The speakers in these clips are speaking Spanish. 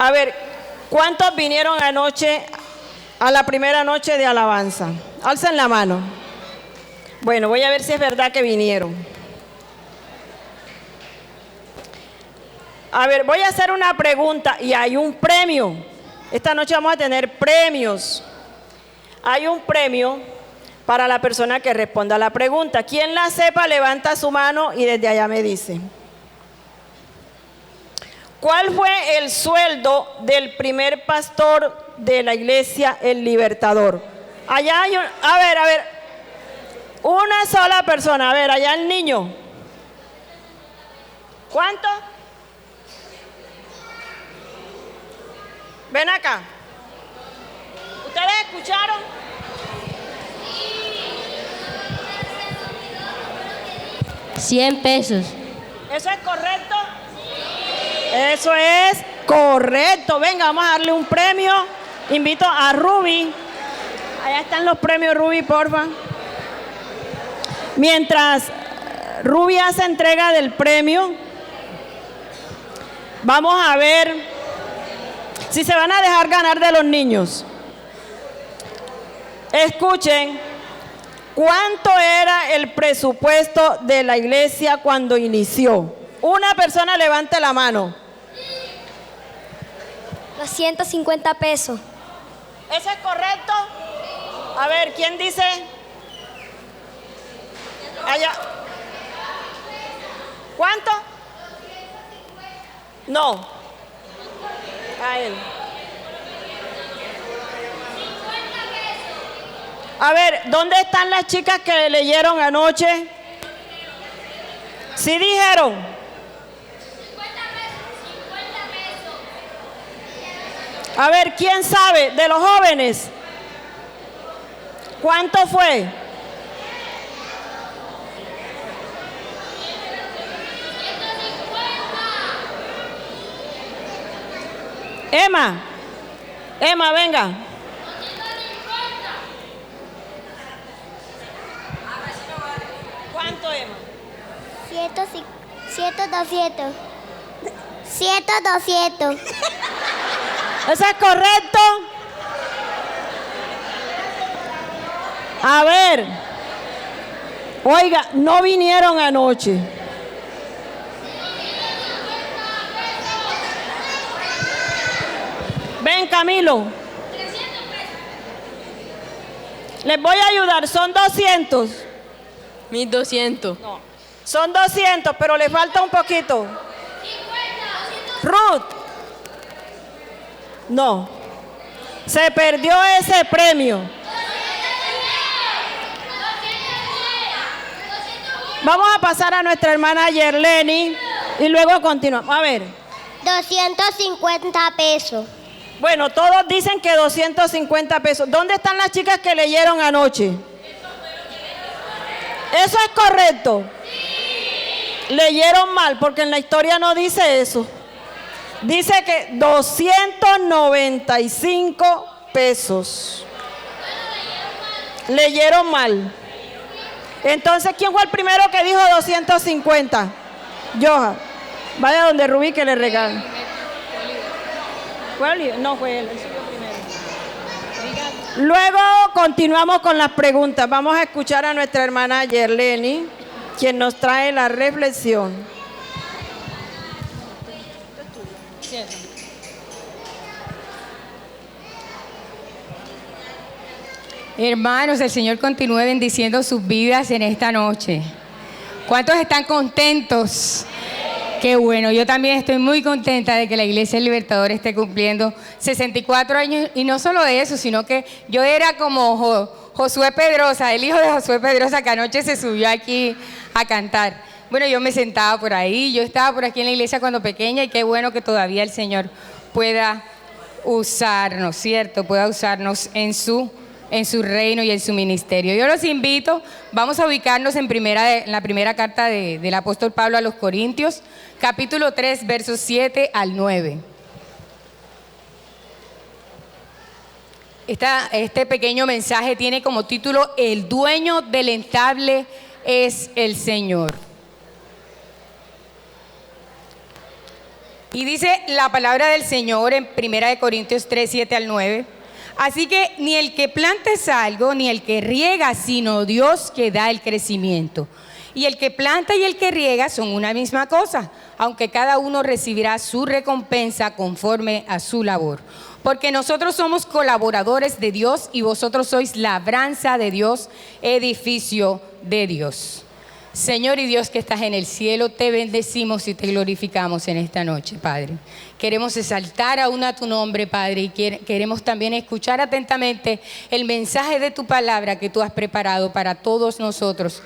A ver, ¿cuántos vinieron anoche a la primera noche de alabanza? Alcen la mano. Bueno, voy a ver si es verdad que vinieron. A ver, voy a hacer una pregunta y hay un premio. Esta noche vamos a tener premios. Hay un premio para la persona que responda a la pregunta. Quien la sepa, levanta su mano y desde allá me dice. ¿Cuál fue el sueldo del primer pastor de la iglesia, el Libertador? Allá hay un, a ver, una sola persona, a ver, allá el niño. ¿Cuánto? Ven acá. ¿Ustedes escucharon? $100. ¿Eso es correcto? Eso es correcto. Venga, vamos a darle un premio. Invito a Ruby. Allá están los premios, Ruby, porfa. Mientras Ruby hace entrega del premio, vamos a ver si se van a dejar ganar de los niños. Escuchen, ¿cuánto era el presupuesto de la iglesia cuando inició? Una persona levante la mano. 250 pesos. ¿Eso es correcto? A ver, ¿quién dice? Allá. ¿Cuánto? No. A él. A ver, ¿dónde están las chicas que leyeron anoche? ¿Sí dijeron? 50 pesos. A ver, ¿quién sabe de los jóvenes? ¿Cuánto fue? Emma, venga. ¿Cuánto, Emma? 200. ¿Eso es correcto? A ver. Oiga, no vinieron anoche. Ven, Camilo. 300 pesos. Les voy a ayudar, son 200. 1200. No, son 200, pero le falta un poquito. 50, Ruth. No. Se perdió ese premio. Vamos a pasar a nuestra hermana Yerleni y luego continuamos. A ver. 250 pesos. Bueno, todos dicen que 250 pesos. ¿Dónde están las chicas que leyeron anoche? ¿Eso es correcto? Sí. Leyeron mal, porque en la historia no dice eso. Dice que 295 pesos. Leyeron mal. Entonces, ¿quién fue el primero que dijo 250? Johan. Vaya donde Rubí que le regala. ¿Fue Oliver? No, fue él. Él subió primero. Luego continuamos con las preguntas. Vamos a escuchar a nuestra hermana Yerleni, quien nos trae la reflexión. Hermanos, el Señor continúe bendiciendo sus vidas en esta noche. ¿Cuántos están contentos? Qué bueno, yo también estoy muy contenta de que la Iglesia del Libertador esté cumpliendo 64 años, y no solo de eso, sino que yo era como Josué Pedrosa, el hijo de Josué Pedrosa, que anoche se subió aquí a cantar. Bueno, yo me sentaba por ahí, yo estaba por aquí en la iglesia cuando pequeña, y qué bueno que todavía el Señor pueda usarnos, ¿cierto? Pueda usarnos en su reino y en su ministerio. Yo los invito, vamos a ubicarnos en la primera carta del apóstol Pablo a los Corintios, capítulo 3, versos 7 al 9. Este pequeño mensaje tiene como título: El dueño del estable es el Señor. Y dice la palabra del Señor en 1 Corintios 3, 7 al 9. Así que ni el que planta es algo, ni el que riega, sino Dios que da el crecimiento. Y el que planta y el que riega son una misma cosa, aunque cada uno recibirá su recompensa conforme a su labor. Porque nosotros somos colaboradores de Dios y vosotros sois labranza de Dios, edificio de Dios. Señor y Dios que estás en el cielo, te bendecimos y te glorificamos en esta noche, Padre. Queremos exaltar aún a tu nombre, Padre, y queremos también escuchar atentamente el mensaje de tu palabra que tú has preparado para todos nosotros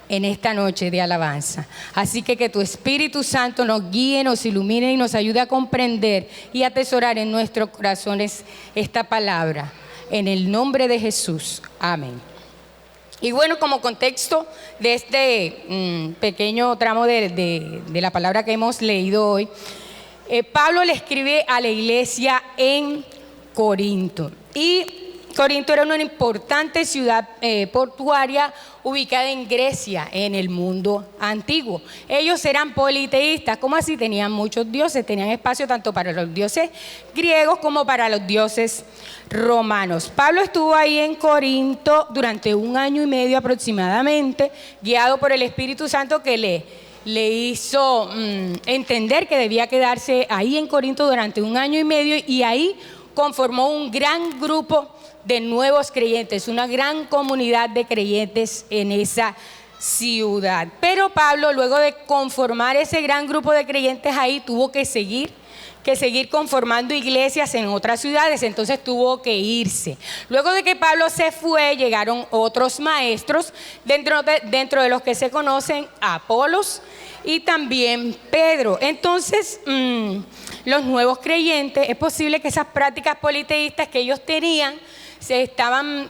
en esta noche de alabanza. Así que tu Espíritu Santo nos guíe, nos ilumine y nos ayude a comprender y atesorar en nuestros corazones esta palabra. En el nombre de Jesús. Amén. Y bueno, como contexto de este pequeño tramo de la palabra que hemos leído hoy, Pablo le escribe a la iglesia en Corinto. Y Corinto era una importante ciudad portuaria ubicada en Grecia, en el mundo antiguo. Ellos eran politeístas, como así tenían muchos dioses, tenían espacio tanto para los dioses griegos como para los dioses romanos. Pablo estuvo ahí en Corinto durante 1 año y medio aproximadamente, guiado por el Espíritu Santo que le hizo entender que debía quedarse ahí en Corinto durante 1 año y medio, y ahí conformó un gran grupo de nuevos creyentes, una gran comunidad de creyentes en esa ciudad. Pero Pablo, luego de conformar ese gran grupo de creyentes ahí, tuvo que seguir conformando iglesias en otras ciudades, entonces tuvo que irse. Luego de que Pablo se fue, llegaron otros maestros, dentro de los que se conocen Apolos y también Pedro. Entonces, los nuevos creyentes, es posible que esas prácticas politeístas que ellos tenían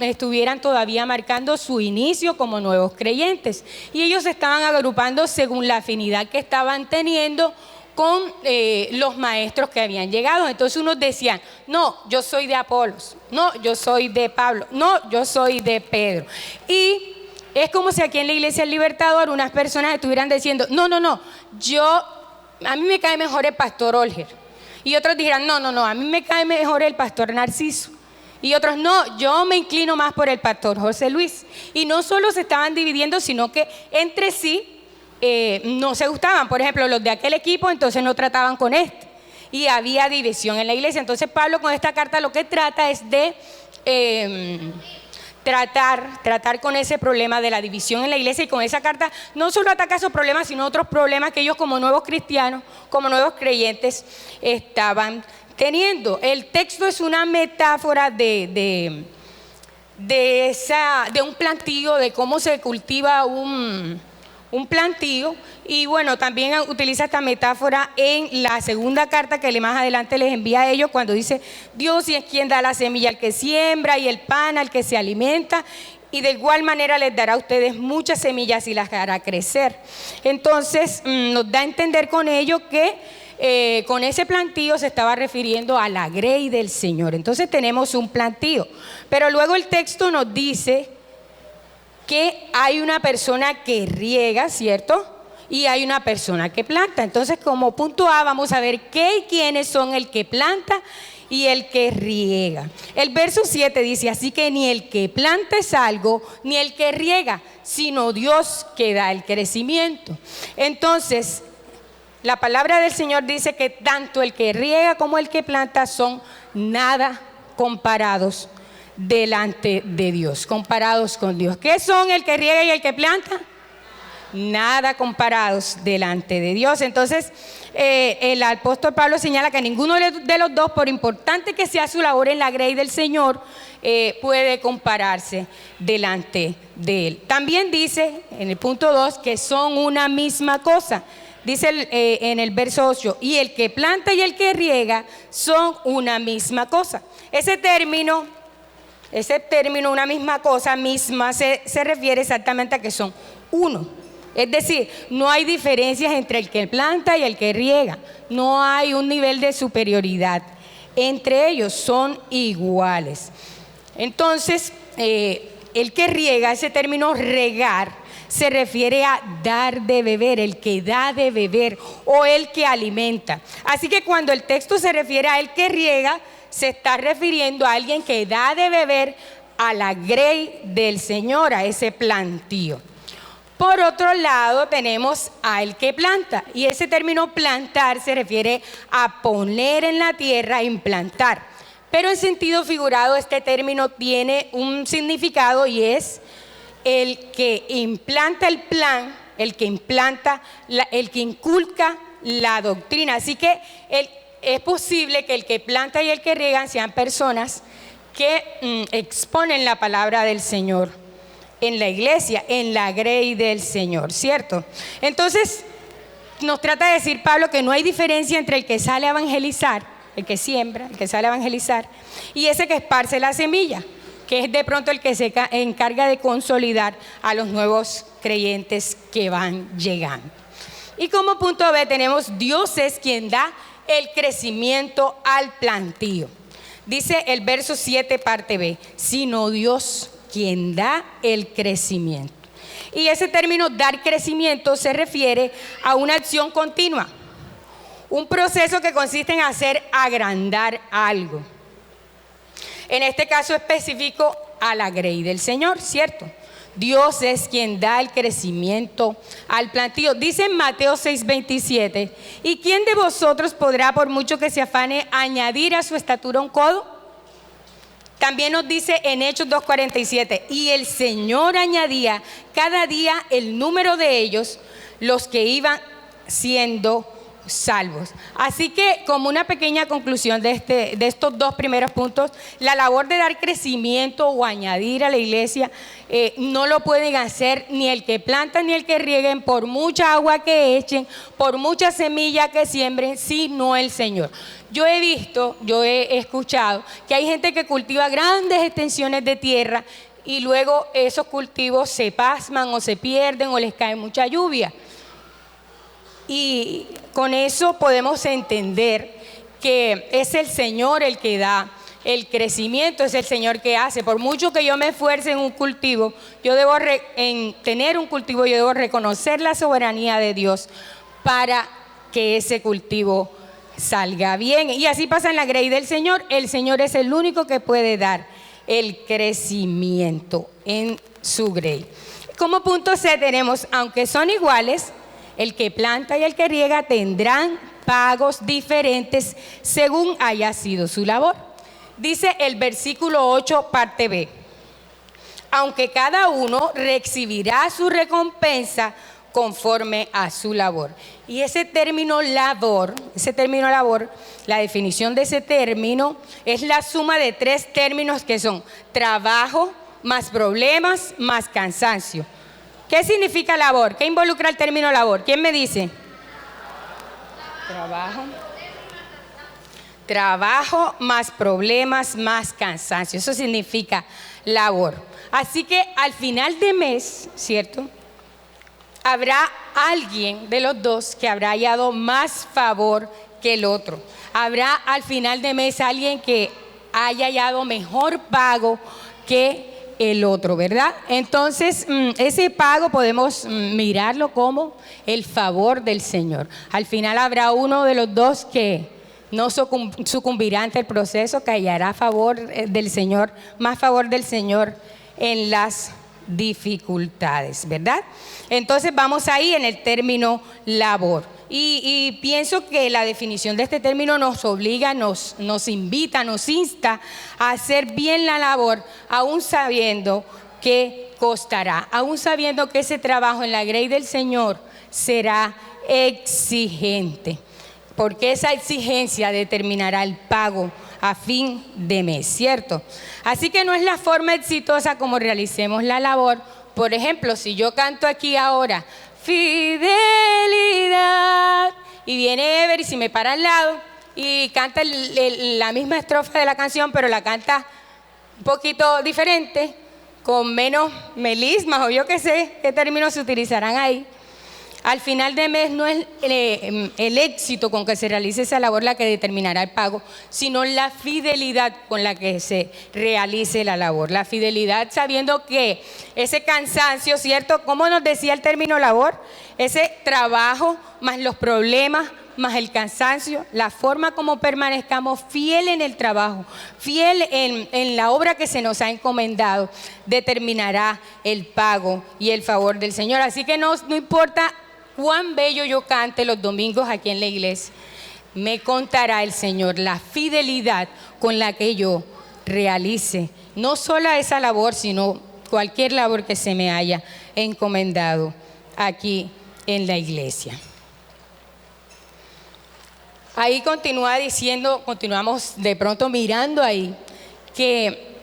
estuvieran todavía marcando su inicio como nuevos creyentes, y ellos se estaban agrupando según la afinidad que estaban teniendo con los maestros que habían llegado. Entonces unos decían, no, yo soy de Apolos, no, yo soy de Pablo, no, yo soy de Pedro. Y es como si aquí en la Iglesia del Libertador unas personas estuvieran diciendo, no, a mí me cae mejor el pastor Olger. Y otros dijeran, no, a mí me cae mejor el pastor Narciso. Y otros, no, yo me inclino más por el pastor José Luis. Y no solo se estaban dividiendo, sino que entre sí no se gustaban. Por ejemplo, los de aquel equipo entonces no trataban con este, y había división en la iglesia. Entonces Pablo con esta carta lo que trata es de tratar con ese problema de la división en la iglesia, y con esa carta no solo ataca esos problemas, sino otros problemas que ellos como nuevos cristianos, como nuevos creyentes estaban teniendo. El texto es una metáfora de un plantío, de cómo se cultiva un plantío. Y bueno, también utiliza esta metáfora en la segunda carta que más adelante les envía a ellos, cuando dice, Dios es quien da la semilla al que siembra y el pan al que se alimenta, y de igual manera les dará a ustedes muchas semillas y las hará crecer. Entonces nos da a entender con ello que con ese plantío se estaba refiriendo a la grey del Señor. Entonces tenemos un plantío, pero luego el texto nos dice que hay una persona que riega, ¿cierto? Y hay una persona que planta. Entonces, como punto A, vamos a ver qué y quiénes son el que planta y el que riega. El verso 7 dice, así que ni el que planta es algo, ni el que riega, sino Dios que da el crecimiento. Entonces, la palabra del Señor dice que tanto el que riega como el que planta son nada comparados delante de Dios, comparados con Dios. ¿Qué son el que riega y el que planta? Nada comparados delante de Dios. Entonces el apóstol Pablo señala que ninguno de los dos, por importante que sea su labor en la grey del Señor, puede compararse delante de Él. También dice en el punto 2 que son una misma cosa. Dice en el verso 8, y el que planta y el que riega son una misma cosa. Ese término, una misma cosa, misma, se refiere exactamente a que son uno. Es decir, no hay diferencias entre el que planta y el que riega. No hay un nivel de superioridad. Entre ellos son iguales. Entonces, el que riega, ese término regar, se refiere a dar de beber, el que da de beber o el que alimenta. Así que cuando el texto se refiere a el que riega, se está refiriendo a alguien que da de beber a la grey del Señor, a ese plantío. Por otro lado, tenemos a el que planta, y ese término plantar se refiere a poner en la tierra, implantar. Pero en sentido figurado, este término tiene un significado y es el que implanta el plan, el que implanta, el que inculca la doctrina. Así que es posible que el que planta y el que riegan sean personas que exponen la palabra del Señor en la iglesia, en la grey del Señor, ¿cierto? Entonces, nos trata de decir Pablo que no hay diferencia entre el que sale a evangelizar, el que siembra, el que sale a evangelizar, y ese que esparce la semilla, que es de pronto el que se encarga de consolidar a los nuevos creyentes que van llegando. Y como punto B tenemos: Dios es quien da el crecimiento al plantío. Dice el verso 7, parte B, sino Dios quien da el crecimiento. Y ese término dar crecimiento se refiere a una acción continua, un proceso que consiste en hacer agrandar algo. En este caso específico, a la grey del Señor, ¿cierto? Dios es quien da el crecimiento al plantío. Dice en Mateo 6:27, ¿y quién de vosotros podrá, por mucho que se afane, añadir a su estatura un codo? También nos dice en Hechos 2:47, y el Señor añadía cada día el número de ellos, los que iban siendo salvos. Así que, como una pequeña conclusión de estos dos primeros puntos, la labor de dar crecimiento o añadir a la iglesia no lo pueden hacer ni el que planta ni el que rieguen, por mucha agua que echen, por mucha semilla que siembren, sino el Señor. Yo he escuchado que hay gente que cultiva grandes extensiones de tierra y luego esos cultivos se pasman o se pierden o les cae mucha lluvia. Y con eso podemos entender que es el Señor el que da el crecimiento, es el Señor que hace. Por mucho que yo me esfuerce en un cultivo, en tener un cultivo, yo debo reconocer la soberanía de Dios para que ese cultivo salga bien. Y así pasa en la grey del Señor. El Señor es el único que puede dar el crecimiento en su grey. Como punto C tenemos, aunque son iguales, el que planta y el que riega tendrán pagos diferentes según haya sido su labor. Dice el versículo 8, parte B, aunque cada uno recibirá su recompensa conforme a su labor. Y ese término labor, la definición de ese término es la suma de tres términos que son trabajo, más problemas, más cansancio. ¿Qué significa labor? ¿Qué involucra el término labor? ¿Quién me dice? Trabajo más problemas más cansancio. Eso significa labor. Así que al final de mes, ¿cierto?, habrá alguien de los dos que habrá hallado más favor que el otro. Habrá al final de mes alguien que haya hallado mejor pago que el otro, ¿verdad? Entonces, ese pago podemos mirarlo como el favor del Señor. Al final habrá uno de los dos que no sucumbirá ante el proceso, que hallará favor del Señor, más favor del Señor en las dificultades, ¿verdad? Entonces vamos ahí en el término labor. Y pienso que la definición de este término nos obliga, nos invita, nos insta a hacer bien la labor, aún sabiendo que costará, aún sabiendo que ese trabajo en la grey del Señor será exigente, porque esa exigencia determinará el pago a fin de mes, ¿cierto? Así que no es la forma exitosa como realicemos la labor. Por ejemplo, si yo canto aquí ahora fidelidad, y viene Ever y si me para al lado y canta la misma estrofa de la canción, pero la canta un poquito diferente, con menos melismas o yo qué sé qué términos se utilizarán ahí. Al final de mes no es el éxito con que se realice esa labor la que determinará el pago, sino la fidelidad con la que se realice la labor. La fidelidad sabiendo que ese cansancio, ¿cierto? ¿Cómo nos decía el término labor? Ese trabajo más los problemas, más el cansancio, la forma como permanezcamos fiel en el trabajo, fiel en la obra que se nos ha encomendado, determinará el pago y el favor del Señor. Así que no importa cuán bello yo cante los domingos aquí en la iglesia, me contará el Señor la fidelidad con la que yo realice no solo esa labor, sino cualquier labor que se me haya encomendado aquí en la iglesia. Ahí continúa diciendo, continuamos de pronto mirando ahí, que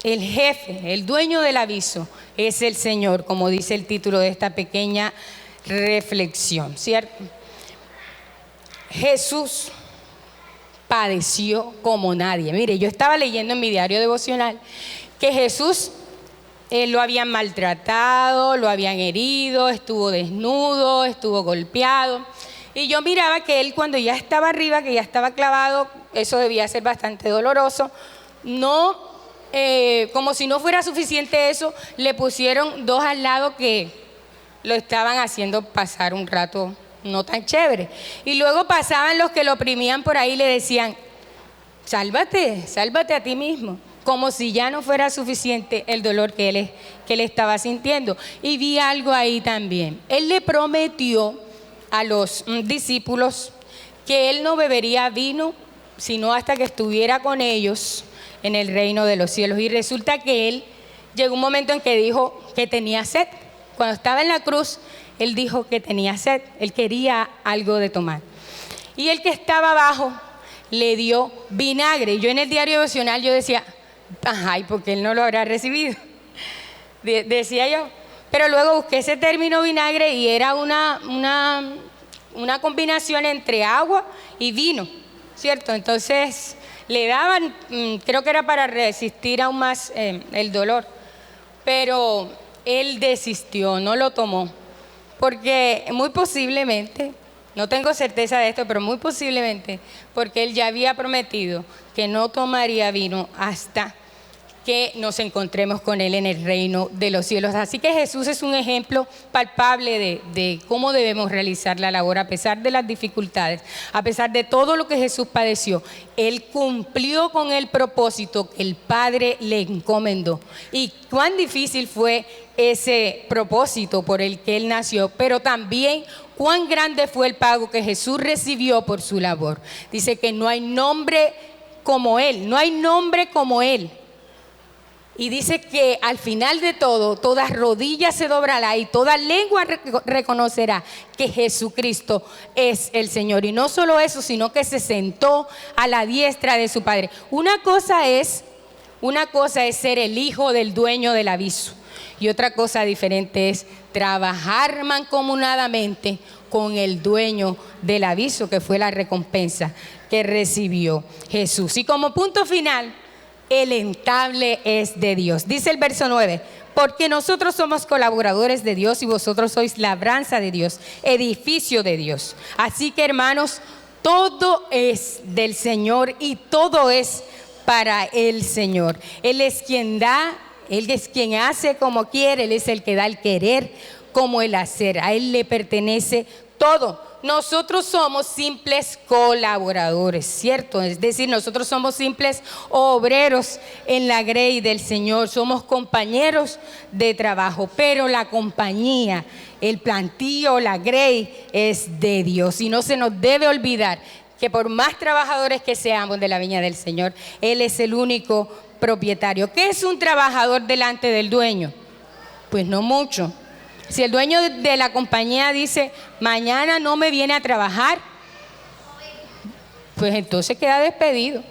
el jefe, el dueño del aviso, es el Señor, como dice el título de esta pequeña reflexión, ¿cierto? Jesús padeció como nadie. Mire, yo estaba leyendo en mi diario devocional que Jesús lo habían maltratado, lo habían herido, estuvo desnudo, estuvo golpeado. Y yo miraba que él cuando ya estaba arriba, que ya estaba clavado, eso debía ser bastante doloroso, no, como si no fuera suficiente eso, le pusieron dos al lado que lo estaban haciendo pasar un rato no tan chévere. Y luego pasaban los que lo oprimían por ahí y le decían, sálvate, sálvate a ti mismo, como si ya no fuera suficiente el dolor que él estaba sintiendo. Y vi algo ahí también. Él le prometió a los discípulos que él no bebería vino, sino hasta que estuviera con ellos en el reino de los cielos. Y resulta que él llegó un momento en que dijo que tenía sed. Cuando estaba en la cruz, él dijo que tenía sed, él quería algo de tomar. Y el que estaba abajo le dio vinagre. Y yo en el diario devocional yo decía, ay, porque él no lo habrá recibido. Decía yo. Pero luego busqué ese término vinagre y era una combinación entre agua y vino, ¿cierto? Entonces le daban, creo que era para resistir aún más el dolor. Pero él desistió, no lo tomó, porque muy posiblemente, no tengo certeza de esto, pero muy posiblemente, porque él ya había prometido que no tomaría vino hasta que nos encontremos con él en el reino de los cielos. Así que Jesús es un ejemplo palpable de cómo debemos realizar la labor a pesar de las dificultades, a pesar de todo lo que Jesús padeció. Él cumplió con el propósito que el Padre le encomendó. Y cuán difícil fue ese propósito por el que él nació, pero también cuán grande fue el pago que Jesús recibió por su labor. Dice que no hay nombre como él, no hay nombre como él. Y dice que al final de todo, toda rodilla se doblará y toda lengua reconocerá que Jesucristo es el Señor. Y no solo eso, sino que se sentó a la diestra de su Padre. Una cosa es ser el hijo del dueño del aviso. Y otra cosa diferente es trabajar mancomunadamente con el dueño del aviso, que fue la recompensa que recibió Jesús. Y como punto final, el entable es de Dios. Dice el verso 9, porque nosotros somos colaboradores de Dios y vosotros sois labranza de Dios, edificio de Dios. Así que, hermanos, todo es del Señor y todo es para el Señor. Él es quien da, Él es quien hace como quiere, Él es el que da el querer como el hacer. A Él le pertenece todo. Nosotros somos simples colaboradores, ¿cierto? Es decir, nosotros somos simples obreros en la grey del Señor, somos compañeros de trabajo, pero la compañía, el plantío, la grey es de Dios. Y no se nos debe olvidar que por más trabajadores que seamos de la viña del Señor, Él es el único propietario. ¿Qué es un trabajador delante del dueño? Pues no mucho. Si el dueño de la compañía dice, mañana no me viene a trabajar, pues entonces queda despedido.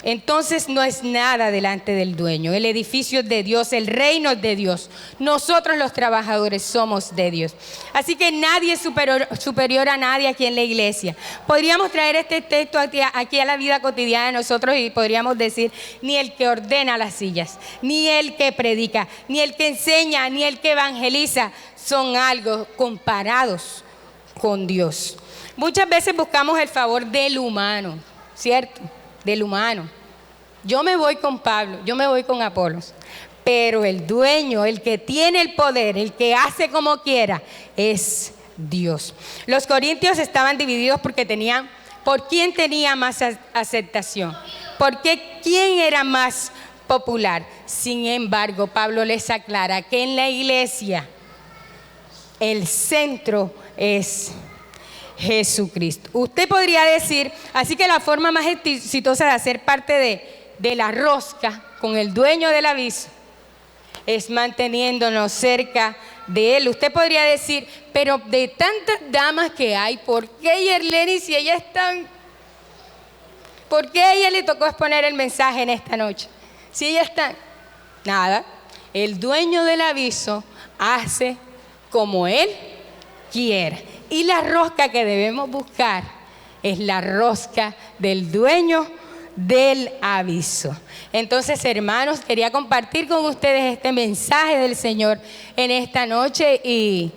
entonces no es nada delante del dueño. El edificio es de Dios, el reino es de Dios. Nosotros los trabajadores somos de Dios. Así que nadie es superior a nadie aquí en la iglesia. Podríamos traer este texto aquí a la vida cotidiana de nosotros y podríamos decir, ni el que ordena las sillas, ni el que predica, ni el que enseña, ni el que evangeliza son algo comparados con Dios. Muchas veces buscamos el favor del humano, ¿cierto? Del humano. Yo me voy con Pablo, yo me voy con Apolos, pero el dueño, el que tiene el poder, el que hace como quiera, es Dios. Los corintios estaban divididos porque por quién tenía más aceptación, quién era más popular. Sin embargo, Pablo les aclara que en la iglesia el centro es Jesucristo. Usted podría decir, así que la forma más exitosa de hacer parte de la rosca con el dueño del aviso es manteniéndonos cerca de él. Usted podría decir, pero de tantas damas que hay, ¿por qué Yerleni si ella es tan... ¿Por qué a ella le tocó exponer el mensaje en esta noche? Si ella está... Nada, el dueño del aviso hace como él quiere. Y la rosca que debemos buscar es la rosca del dueño del aviso. Entonces, hermanos, quería compartir con ustedes este mensaje del Señor en esta noche y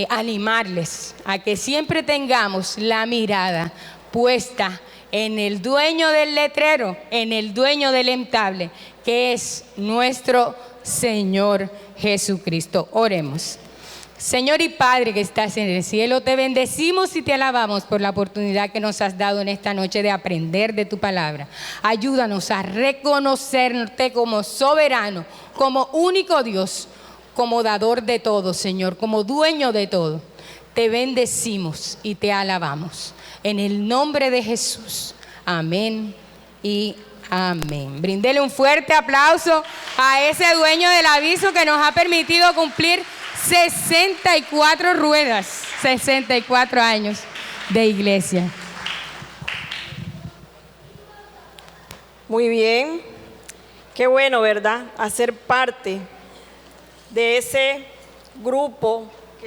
animarles a que siempre tengamos la mirada puesta en el dueño del letrero, en el dueño del entable, que es nuestro Señor Jesucristo. Oremos. Señor y Padre que estás en el cielo, te bendecimos y te alabamos por la oportunidad que nos has dado en esta noche de aprender de tu palabra. Ayúdanos a reconocerte como soberano, como único Dios, como dador de todo, Señor, como dueño de todo. Te bendecimos y te alabamos. En el nombre de Jesús. Amén y amén. Brindele un fuerte aplauso a ese dueño del aviso que nos ha permitido cumplir 64 ruedas, 64 años de iglesia. Muy bien. Qué bueno, ¿verdad? Hacer parte de ese grupo